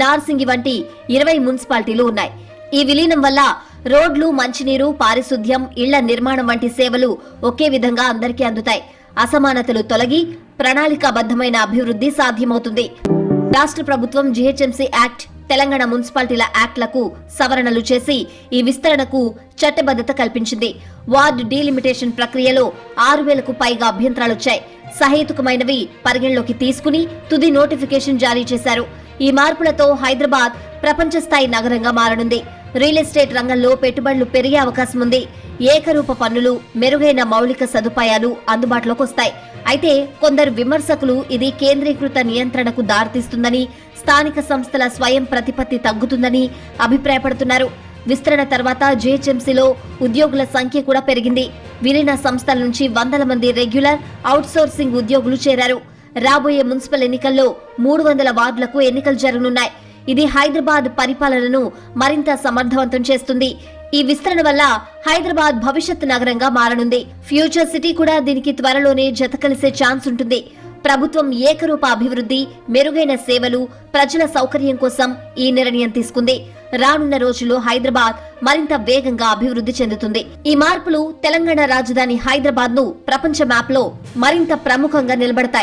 నార్సింగి వంటి 20 మున్సిపాలిటీలు ఉన్నాయి. ఈ విలీనం వల్ల రోడ్లు, మంచినీరు, పారిశుద్ధ్యం, ఇళ్ల నిర్మాణం వంటి సేవలు ఒకే విధంగా అందరికీ అందుతాయి. అసమానతలు తొలగి ప్రణాళికాబద్ధమైన అభివృద్ధి సాధ్యమవుతుంది. రాష్ట్ర ప్రభుత్వం జీహెచ్ఎంసీ యాక్ట్, తెలంగాణ మున్సిపాలిటీల యాక్ట్లకు సవరణలు చేసి ఈ విస్తరణకు చట్టబద్ధత కల్పించింది. వార్డు డీలిమిటేషన్ ప్రక్రియలో 6,000కు పైగా అభ్యంతరాలొచ్చాయి. సహేతుకమైనవి పరిగణలోకి తీసుకుని తుది నోటిఫికేషన్ జారీ చేశారు. ఈ మార్పులతో హైదరాబాద్ ప్రపంచ స్థాయి నగరంగా మారనుంది. రియల్ ఎస్టేట్ రంగంలో పెట్టుబడులు పెరిగే అవకాశం ఉంది. ఏకరూప పన్నులు, మెరుగైన మౌలిక సదుపాయాలు అందుబాటులోకి వస్తాయి. అయితే కొందరు విమర్శకులు ఇది కేంద్రీకృత నియంత్రణకు దారితీస్తుందని, స్థానిక సంస్థల స్వయం ప్రతిపత్తి తగ్గుతుందని అభిప్రాయపడుతున్నారు. విస్తరణ తర్వాత జీహెచ్ఎంసీలో ఉద్యోగుల సంఖ్య కూడా పెరిగింది. విలీన సంస్థల నుంచి వందల మంది రెగ్యులర్, అవుట్సోర్సింగ్ ఉద్యోగులు చేరారు. రాబోయే మున్సిపల్ ఎన్నికల్లో 300 వార్డులకు ఎన్నికలు జరగనున్నాయి. ఇది హైదరాబాద్ పరిపాలనను మరింత సమర్థవంతం చేస్తుంది. ఈ విస్తరణ వల్ల హైదరాబాద్ భవిష్యత్ నగరంగా మారనుంది. ఫ్యూచర్ సిటీ కూడా దీనికి త్వరలోనే జత కలిసే ఛాన్స్ ఉంటుంది. ప్రభుత్వం ఏకరూప అభివృద్ధి, మెరుగైన సేవలు, ప్రజల సౌకర్యం కోసం ఈ నిర్ణయం తీసుకుంది. రానున్న రోజుల్లో హైదరాబాద్ మరింత వేగంగా అభివృద్ధి చెందుతుంది. ఈ మార్పులు తెలంగాణ రాజధాని హైదరాబాద్ ను ప్రపంచ మ్యాప్ లో మరింత ప్రముఖంగా నిలబడతాయి.